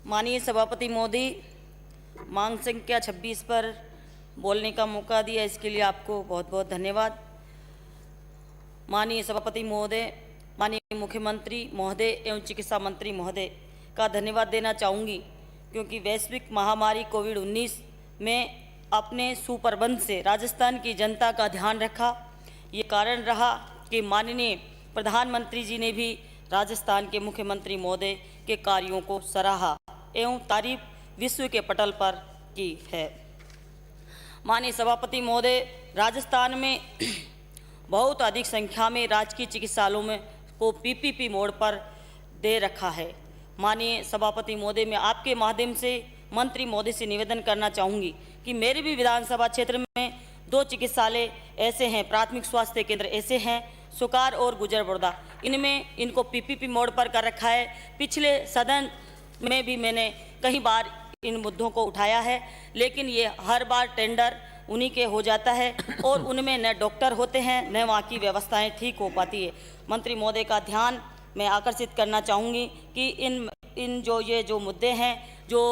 माननीय सभापति महोदय, मांग संख्या 26 पर बोलने का मौका दिया, इसके लिए आपको बहुत बहुत धन्यवाद। माननीय सभापति महोदय, माननीय मुख्यमंत्री महोदय एवं चिकित्सा मंत्री महोदय का धन्यवाद देना चाहूँगी, क्योंकि वैश्विक महामारी कोविड-19 में अपने सुप्रबंध से राजस्थान की जनता का ध्यान रखा। ये कारण रहा कि माननीय प्रधानमंत्री जी ने भी राजस्थान के मुख्यमंत्री महोदय के कार्यों को सराहा एवं तारीफ विश्व के पटल पर की है। माननीय सभापति महोदय, राजस्थान में बहुत अधिक संख्या में राजकीय चिकित्सालयों में को पीपीपी मोड पर दे रखा है। माननीय सभापति महोदय, मैं आपके माध्यम से मंत्री महोदय से निवेदन करना चाहूँगी कि मेरे भी विधानसभा क्षेत्र में 2 चिकित्सालय ऐसे हैं, प्राथमिक स्वास्थ्य केंद्र ऐसे हैं, सुकार और गुजरबर्दा, इनमें इनको पीपीपी मोड पर कर रखा है। पिछले सदन में भी मैंने कई बार इन मुद्दों को उठाया है, लेकिन ये हर बार टेंडर उन्हीं के हो जाता है और उनमें न डॉक्टर होते हैं न वहाँ की व्यवस्थाएं ठीक हो पाती है। मंत्री महोदय का ध्यान मैं आकर्षित करना चाहूँगी कि इन जो मुद्दे हैं जो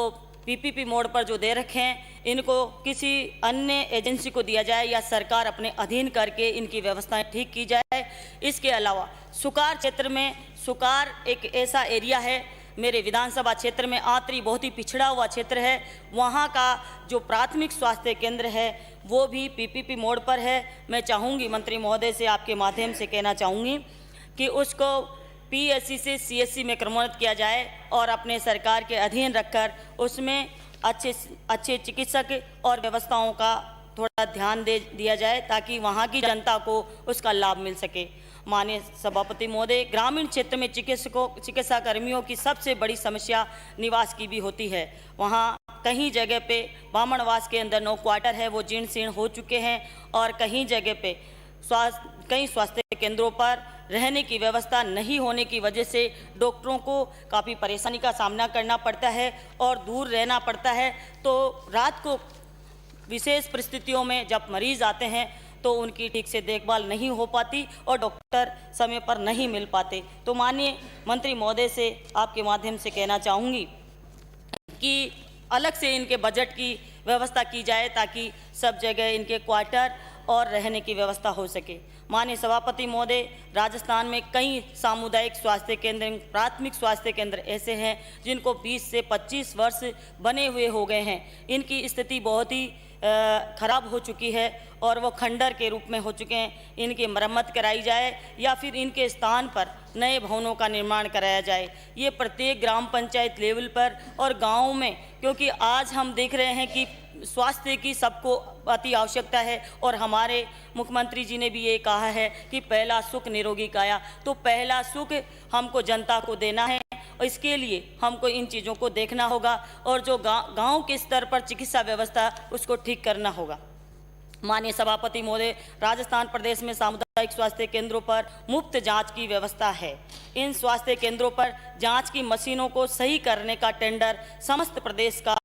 पीपीपी मोड पर जो दे रखे हैं, इनको किसी अन्य एजेंसी को दिया जाए या सरकार अपने अधीन करके इनकी व्यवस्थाएं ठीक की जाए। इसके अलावा सुकार क्षेत्र में, सुकार एक ऐसा एरिया है मेरे विधानसभा क्षेत्र में, आंतरी बहुत ही पिछड़ा हुआ क्षेत्र है, वहाँ का जो प्राथमिक स्वास्थ्य केंद्र है वो भी पीपीपी मोड पर है। मैं चाहूँगी मंत्री महोदय से आपके माध्यम से कहना चाहूँगी कि उसको पीएससी से सीएससी में क्रमोन्नत किया जाए और अपने सरकार के अधीन रखकर उसमें अच्छे चिकित्सक और व्यवस्थाओं का थोड़ा ध्यान दिया जाए ताकि वहाँ की जनता को उसका लाभ मिल सके। माननीय सभापति महोदय, ग्रामीण क्षेत्र में चिकित्सा कर्मियों की सबसे बड़ी समस्या निवास की भी होती है। वहाँ कहीं जगह पे बामणवास के अंदर 9 क्वार्टर है वो जीर्ण शीर्ण हो चुके हैं और कहीं जगह पे कई स्वास्थ्य केंद्रों पर रहने की व्यवस्था नहीं होने की वजह से डॉक्टरों को काफ़ी परेशानी का सामना करना पड़ता है और दूर रहना पड़ता है। तो रात को विशेष परिस्थितियों में जब मरीज आते हैं तो उनकी ठीक से देखभाल नहीं हो पाती और डॉक्टर समय पर नहीं मिल पाते। तो माननीय मंत्री महोदय से आपके माध्यम से कहना चाहूँगी कि अलग से इनके बजट की व्यवस्था की जाए ताकि सब जगह इनके क्वार्टर और रहने की व्यवस्था हो सके। माननीय सभापति महोदय, राजस्थान में कई सामुदायिक स्वास्थ्य केंद्र, प्राथमिक स्वास्थ्य केंद्र ऐसे हैं जिनको 20 से 25 वर्ष बने हुए हो गए हैं। इनकी स्थिति बहुत ही खराब हो चुकी है और वो खंडर के रूप में हो चुके हैं। इनकी मरम्मत कराई जाए या फिर इनके स्थान पर नए भवनों का निर्माण कराया जाए। ये प्रत्येक ग्राम पंचायत लेवल पर और गाँव में, क्योंकि आज हम देख रहे हैं कि स्वास्थ्य की सबको अति आवश्यकता है और हमारे मुख्यमंत्री जी ने भी ये कहा है कि पहला सुख निरोगी काया। तो पहला सुख हमको जनता को देना है और इसके लिए हमको इन चीज़ों को देखना होगा और जो गांव के स्तर पर चिकित्सा व्यवस्था उसको ठीक करना होगा। माननीय सभापति महोदय, राजस्थान प्रदेश में सामुदायिक स्वास्थ्य केंद्रों पर मुफ्त जांच की व्यवस्था है। इन स्वास्थ्य केंद्रों पर जांच की मशीनों को सही करने का टेंडर समस्त प्रदेश का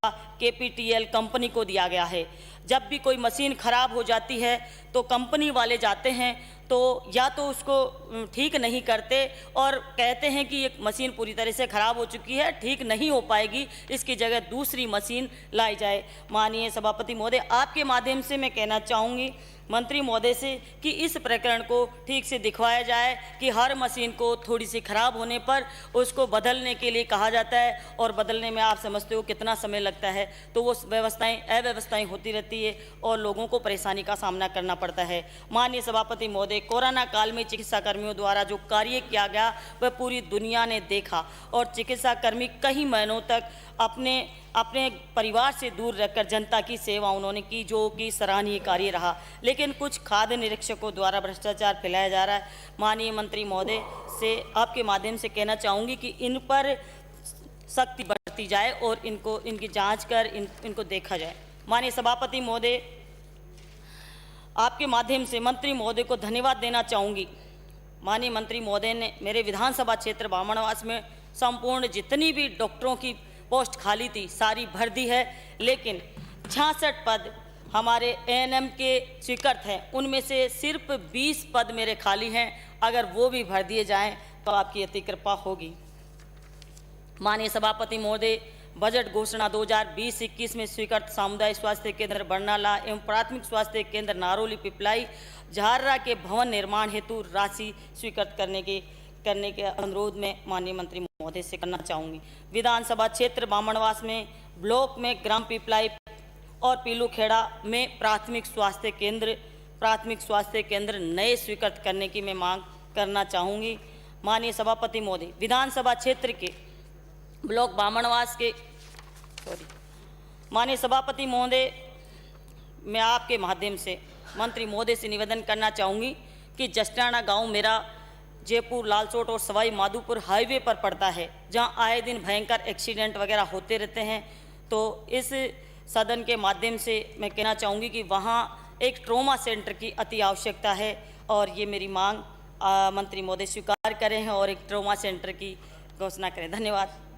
केपीटीएल कंपनी को दिया गया है। जब भी कोई मशीन खराब हो जाती है तो कंपनी वाले जाते हैं तो या तो उसको ठीक नहीं करते और कहते हैं कि ये मशीन पूरी तरह से ख़राब हो चुकी है, ठीक नहीं हो पाएगी, इसकी जगह दूसरी मशीन लाई जाए। माननीय सभापति महोदय, आपके माध्यम से मैं कहना चाहूँगी मंत्री महोदय से कि इस प्रकरण को ठीक से दिखवाया जाए कि हर मशीन को थोड़ी सी खराब होने पर उसको बदलने के लिए कहा जाता है और बदलने में आप समझते हो कितना समय लगता है, तो वो अव्यवस्थाएं होती रहती है और लोगों को परेशानी का सामना करना पड़ता है। माननीय सभापति महोदय, कोरोना काल में चिकित्सा कर्मियों द्वारा जो कार्य किया गया वह पूरी दुनिया ने देखा और चिकित्सा कर्मी कई महीनों तक अपने परिवार से दूर रहकर जनता की सेवा उन्होंने की, जो कि सराहनीय कार्य रहा। लेकिन कुछ खाद्य निरीक्षकों द्वारा भ्रष्टाचार फैलाया जा रहा है। माननीय मंत्री महोदय से आपके माध्यम से कहना चाहूँगी कि इन पर सख्ती बरती जाए और इनकी जांच कर इनको देखा जाए। माननीय सभापति महोदय, आपके माध्यम से मंत्री महोदय को धन्यवाद देना चाहूँगी। माननीय मंत्री महोदय ने मेरे विधानसभा क्षेत्र बामणवास में संपूर्ण जितनी भी डॉक्टरों की पोस्ट खाली थी सारी भर दी है, लेकिन 66 पद हमारे एएनएम के स्वीकृत हैं, उनमें से सिर्फ 20 पद मेरे खाली हैं। अगर वो भी भर दिए जाएं तो आपकी अति कृपा होगी। माननीय सभापति महोदय, बजट घोषणा 2020-21 में स्वीकृत सामुदायिक स्वास्थ्य केंद्र बरनाला एवं प्राथमिक स्वास्थ्य केंद्र नारोली पिपलाई झार्रा के भवन निर्माण हेतु राशि स्वीकृत करने के अनुरोध में माननीय मंत्री महोदय से करना चाहूँगी। विधानसभा क्षेत्र बामणवास में ब्लॉक में ग्राम पिपलाई और पीलूखेड़ा में प्राथमिक स्वास्थ्य केंद्र नए स्वीकृत करने की मैं मांग करना चाहूँगी। माननीय सभापति महोदय, विधानसभा क्षेत्र के ब्लॉक बामणवास के माननीय सभापति महोदय, मैं आपके माध्यम से मंत्री महोदय से निवेदन करना चाहूँगी कि जस्टाना गांव मेरा जयपुर लालसोट और सवाई माधोपुर हाईवे पर पड़ता है, जहां आए दिन भयंकर एक्सीडेंट वगैरह होते रहते हैं। तो इस सदन के माध्यम से मैं कहना चाहूँगी कि वहां एक ट्रॉमा सेंटर की अति आवश्यकता है और ये मेरी मांग मंत्री महोदय स्वीकार करें और एक ट्रॉमा सेंटर की घोषणा करें। धन्यवाद।